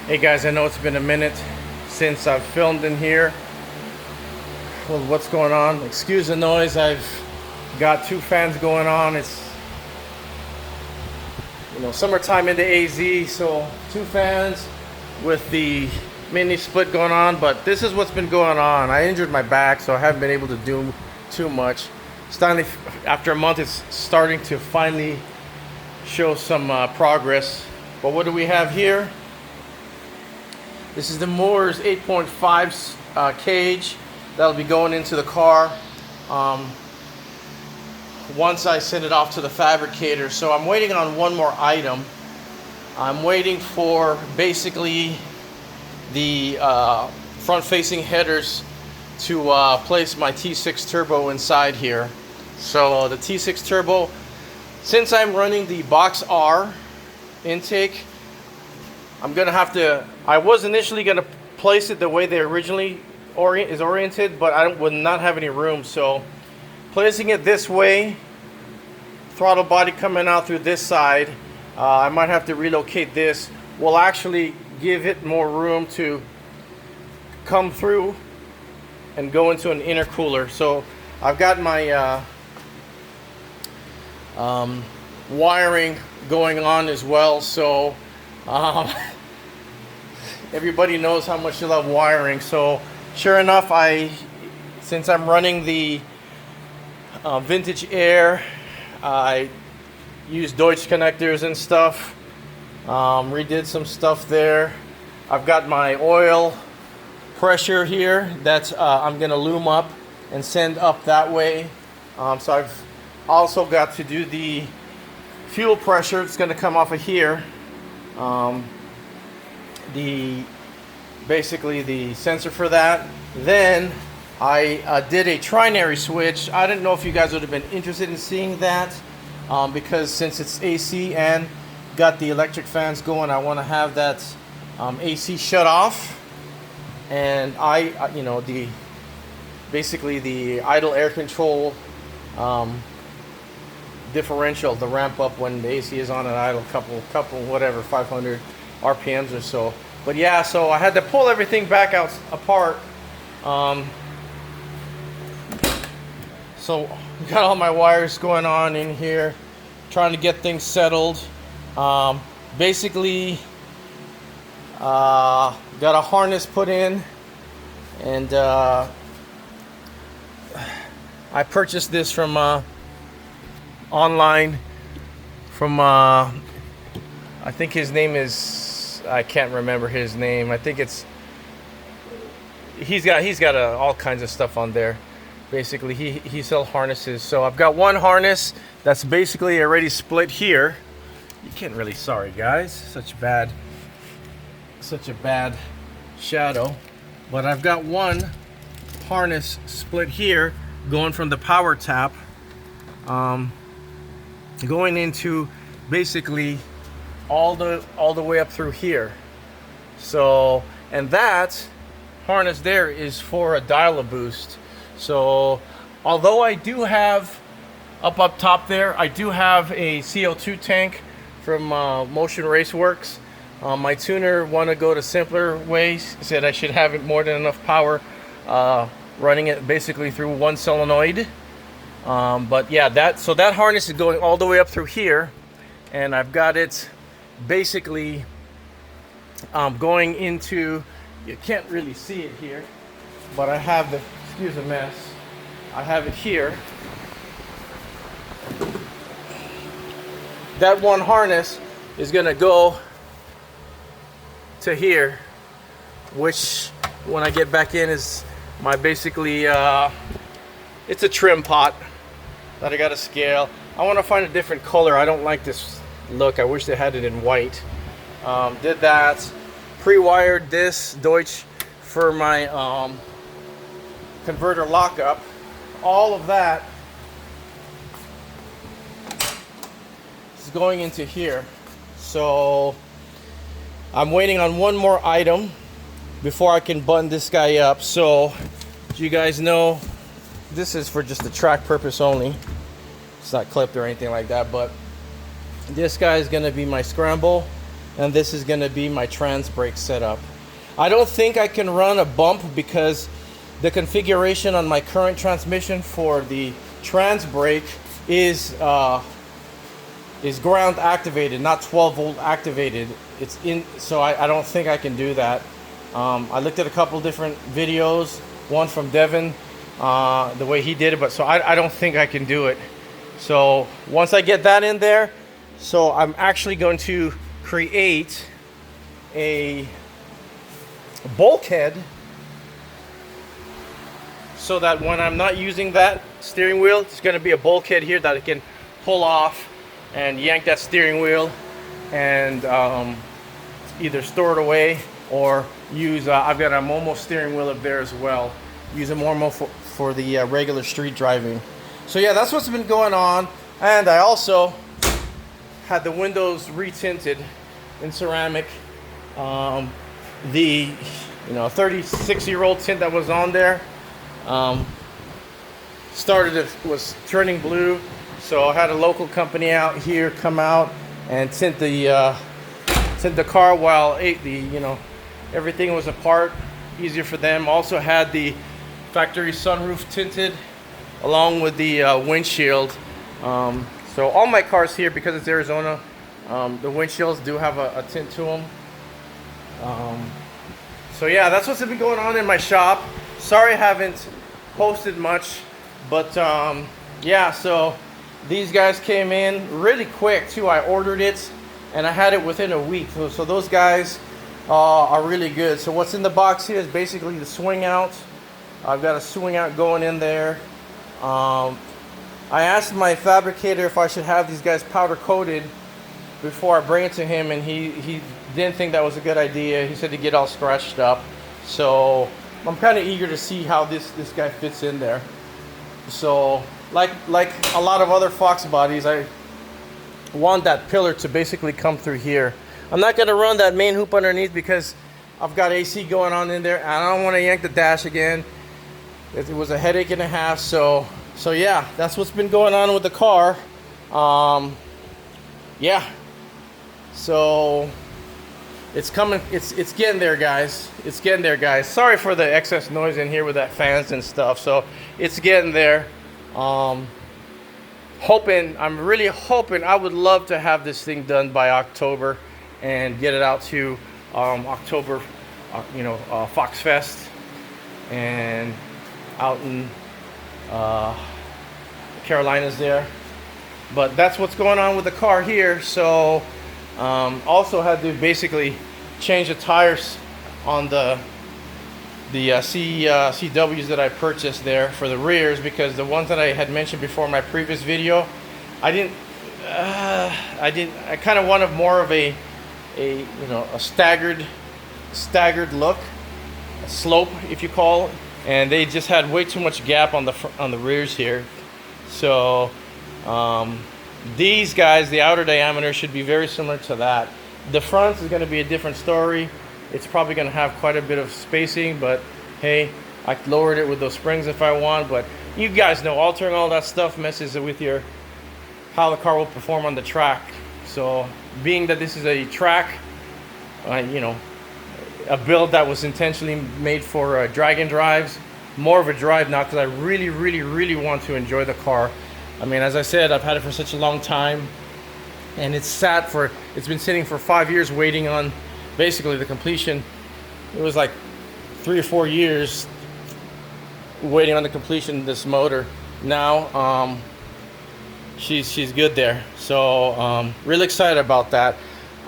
Hey guys, I know it's been a minute since I've filmed in here. Well, what's going on? Excuse the noise. I've got two fans going on. It's, you know, summertime in the AZ, so two fans with the mini split going on. But this is what's been going on. I injured my back, so I haven't been able to do too much. Finally, after a month, it's starting to finally show some progress. But what do we have here? This is the Moore's 8.5 cage that'll be going into the car once I send it off to the fabricator. So I'm waiting on one more item. I'm waiting for basically the front-facing headers to place my T6 turbo inside here. So the T6 turbo, since I'm running the box R intake, I'm gonna have to, I was initially gonna place it the way they originally is oriented, but I would not have any room. So placing it this way, throttle body coming out through this side, I might have to relocate this. Will actually give it more room to come through and go into an intercooler. So I've got my wiring going on as well. So everybody knows how much you love wiring. So sure enough, since I'm running the vintage air, I use Deutsch connectors and stuff. Redid some stuff there. I've got my oil pressure here that I'm gonna loom up and send up that way. So I've also got to do the fuel pressure. It's gonna come off of here. Basically the sensor for that. Then I did a trinary switch. I didn't know if you guys would have been interested in seeing that because since it's AC and got the electric fans going, I want to have that AC shut off, and you know, basically the idle air control differential, the ramp up when the AC is on an idle, couple whatever, 500 RPMs or so. But yeah, so I had to pull everything back apart. So got all my wires going on in here, trying to get things settled. Basically, got a harness put in, and I purchased this from online from I think his name is, I can't remember his name. I think it's, he's got all kinds of stuff on there. Basically, he sells harnesses. So I've got one harness that's basically already split here. You can't really, sorry guys, such a bad shadow. But I've got one harness split here, going from the power tap, going into basically all the way up through here. So, and that harness there is for a dial-a-boost. So although I do have up top there, I do have a CO2 tank from Motion Raceworks. My tuner want to go to simpler ways, said I should have it more than enough power, running it basically through one solenoid. But yeah, that harness is going all the way up through here, and I've got it basically going into, you can't really see it here, but I have the, excuse the mess, I have it here. That one harness is gonna go to here, which when I get back in is my basically it's a trim pot that I gotta scale. I want to find a different color. I don't like this look. I wish they had it in white. Did that, pre-wired this Deutsch for my converter lockup. All of that is going into here. So I'm waiting on one more item before I can button this guy up. So you guys know this is for just the track purpose only. It's not clipped or anything like that, but this guy is going to be my scramble and this is going to be my trans brake setup. I don't think I can run a bump because the configuration on my current transmission for the trans brake is ground activated, not 12 volt activated. It's in, so I don't think I can do that. I looked at a couple different videos, one from Devin, the way he did it, but so I don't think I can do it. So once I get that in there, so I'm actually going to create a bulkhead so that when I'm not using that steering wheel, it's going to be a bulkhead here that I can pull off and yank that steering wheel and either store it away or use, I've got a Momo steering wheel up there as well. Use a Momo for the regular street driving. So yeah, that's what's been going on. And I also had the windows retinted in ceramic. The 36-year-old tint that was on there was turning blue. So I had a local company out here come out and tint the car while everything was apart, easier for them. Also had the factory sunroof tinted along with the windshield. So all my cars here, because it's Arizona, the windshields do have a tint to them. So yeah, that's what's been going on in my shop. Sorry I haven't posted much, but yeah, so these guys came in really quick too. I ordered it and I had it within a week. So those guys are really good. So what's in the box here is basically the swing out. I've got a swing out going in there. I asked my fabricator if I should have these guys powder coated before I bring it to him, and he didn't think that was a good idea. He said to get all scratched up. So I'm kind of eager to see how this guy fits in there. So like a lot of other Fox bodies, I want that pillar to basically come through here. I'm not going to run that main hoop underneath because I've got AC going on in there. I don't want to yank the dash again. It was a headache and a half. So yeah, that's what's been going on with the car. Yeah. So it's coming. It's getting there, guys. It's getting there, guys. Sorry for the excess noise in here with that fans and stuff. So it's getting there. I'm really hoping. I would love to have this thing done by October and get it out to October, Fox Fest and out in Carolinas there. But that's what's going on with the car here. So also had to basically change the tires on the CWs that I purchased there for the rears, because the ones that I had mentioned before in my previous video, I kind of wanted more of a staggered look, a slope if you call it, and they just had way too much gap on the rears here. So these guys, the outer diameter should be very similar to that. The front is going to be a different story. It's probably going to have quite a bit of spacing, but hey, I lowered it with those springs if I want. But you guys know altering all that stuff messes with how the car will perform on the track. So being that this is a track, a build that was intentionally made for drag and drives, more of a drive now, because I really, really, really want to enjoy the car. I mean, as I said, I've had it for such a long time, and it's been sitting for 5 years waiting on basically the completion. It was like 3 or 4 years waiting on the completion of this motor. Now she's good there. So really excited about that.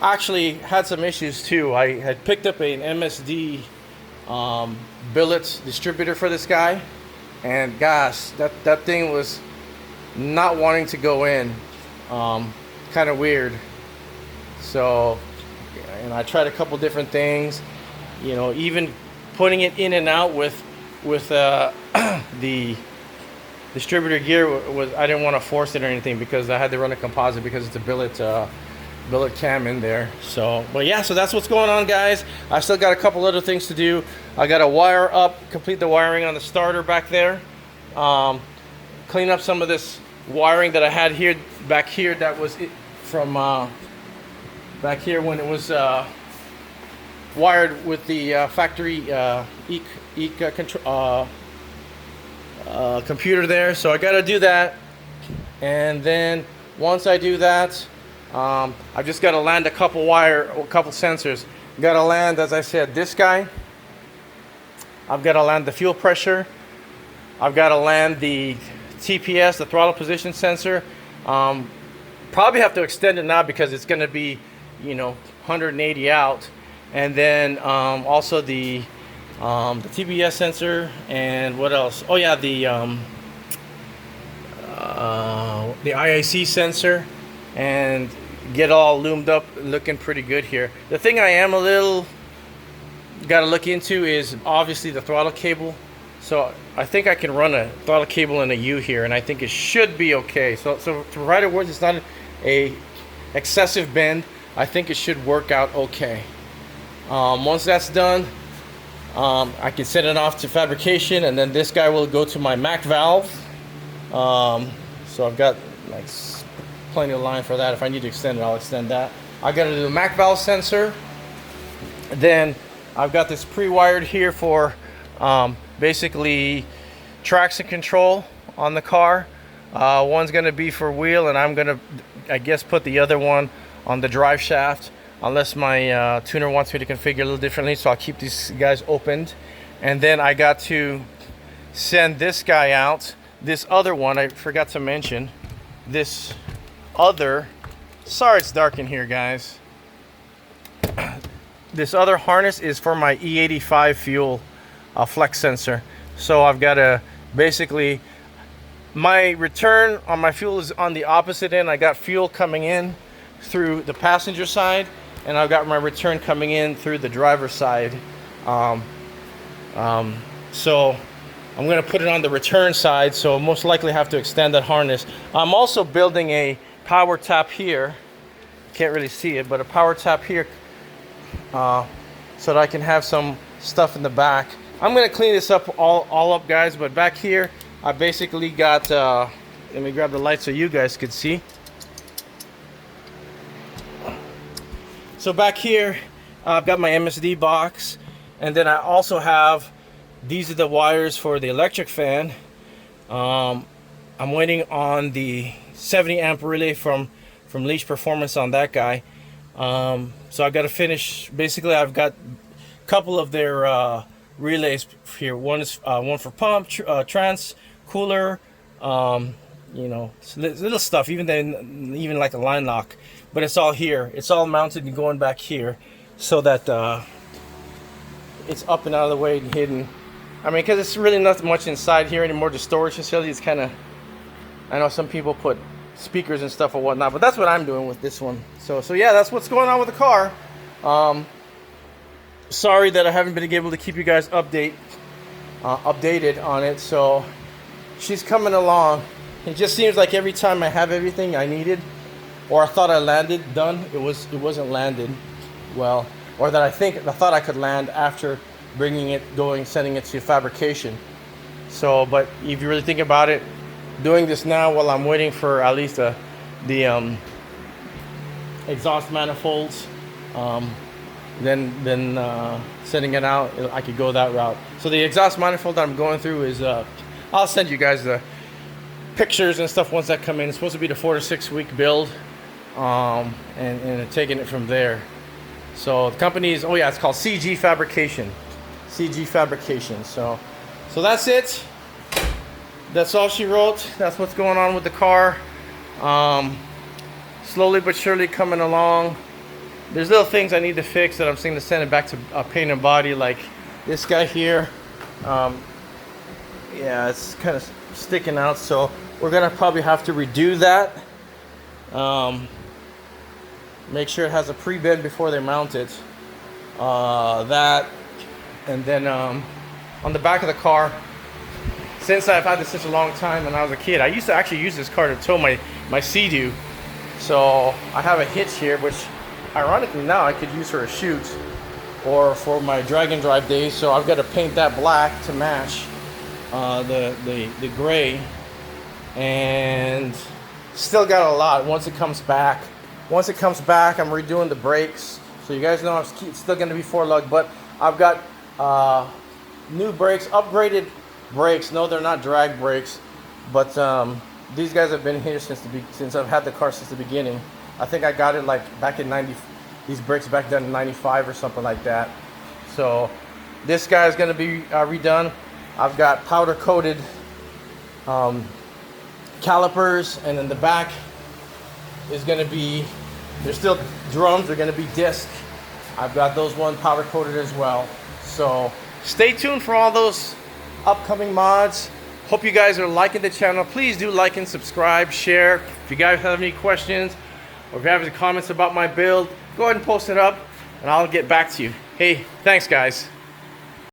Actually had some issues too. I had picked up an MSD billet distributor for this guy, and gosh, that thing was not wanting to go in. Kind of weird. So, and I tried a couple different things, even putting it in and out with the distributor gear was, I didn't want to force it or anything because I had to run a composite because it's a billet cam in there. So, but yeah, so that's what's going on, guys. I still got a couple other things to do. I got to wire up, complete the wiring on the starter back there, clean up some of this wiring that I had back here that was from back here when it was wired with the factory computer there. So I got to do that, and then once I do that, I've just got to land a couple sensors. Got to land, as I said, this guy. I've got to land the fuel pressure. I've got to land the TPS, the throttle position sensor. Probably have to extend it now because it's going to be, 180 out. And then also the TPS sensor, and what else? Oh yeah, the IIC sensor, and get all loomed up, looking pretty good here. The thing I am a little got to look into is obviously the throttle cable. So I think I can run a throttle cable in a U here, and I think it should be okay. So provided words, it's not a excessive bend, I think it should work out okay. Once that's done, I can send it off to fabrication, and then this guy will go to my MAC valve. So I've got like plenty of line for that. If I need to extend it, I'll extend that. I got to do the MAC valve sensor. Then I've got this pre-wired here for basically traction control on the car. One's going to be for wheel, and I'm going to, I guess, put the other one on the drive shaft, unless my tuner wants me to configure a little differently. So I'll keep these guys opened. And then I got to send this guy out. This other one, I forgot to mention, this other, sorry it's dark in here, guys. This other harness is for my E85 fuel flex sensor. So I've got to basically, my return on my fuel is on the opposite end. I got fuel coming in through the passenger side, and I've got my return coming in through the driver's side. So I'm going to put it on the return side, so I'll most likely have to extend that harness. I'm also building a power tap here. Can't really see it, but a power tap here, so that I can have some stuff in the back. I'm going to clean this up all up, guys, but back here I basically got, let me grab the light so you guys could see. So back here I've got my MSD box, and then I also have, these are the wires for the electric fan. I'm waiting on the 70 amp relay from Leash Performance on that guy. So I've got to finish, basically I've got a couple of their relays here. One is one for pump, trans, cooler, little stuff, even like a line lock. But it's all here. It's all mounted and going back here, so that it's up and out of the way and hidden. I mean, because it's really not much inside here anymore. The storage facility is kind of, I know some people put speakers and stuff or whatnot, but that's what I'm doing with this one. So yeah, that's what's going on with the car. Sorry that I haven't been able to keep you guys updated on it. So she's coming along. It just seems like every time I have everything I needed, or I thought I landed done, it wasn't landed well, or that I thought I could land after bringing it, sending it to fabrication. So, but if you really think about it, doing this now while I'm waiting for at least the exhaust manifolds, then sending it out, I could go that route. So the exhaust manifold that I'm going through is, I'll send you guys the pictures and stuff once that come in. It's supposed to be the 4 to 6 week build, and taking it from there. So the company is, it's called CG Fabrication. CG Fabrication. So that's it. That's all she wrote. That's what's going on with the car. Slowly but surely coming along. There's little things I need to fix that I'm thinking to send it back to paint and body, like this guy here. Yeah, it's kind of sticking out, so we're gonna probably have to redo that. Make sure it has a pre-bend before they mount it. That, and then on the back of the car, since I've had this such a long time when I was a kid, I used to actually use this car to tow my Sea-Doo. So I have a hitch here, which ironically now I could use for a shoot or for my drag and drive days. So I've got to paint that black to match the gray, and still got a lot once it comes back. Once it comes back, I'm redoing the brakes. So you guys know it's still going to be 4-lug, but I've got new brakes, upgraded brakes. No, they're not drag brakes, but these guys have been here since I've had the car since the beginning. I think I got it like back in 90. These brakes back then in 95 or something like that. So this guy is going to be redone. I've got powder coated calipers, and in the back is going to be, they're still drums, they're going to be disc. I've got those one powder coated as well. So stay tuned for all those upcoming mods. Hope you guys are liking the channel. Please do like and subscribe, share. If you guys have any questions or if you have any comments about my build, go ahead and post it up and I'll get back to you. Hey, thanks guys.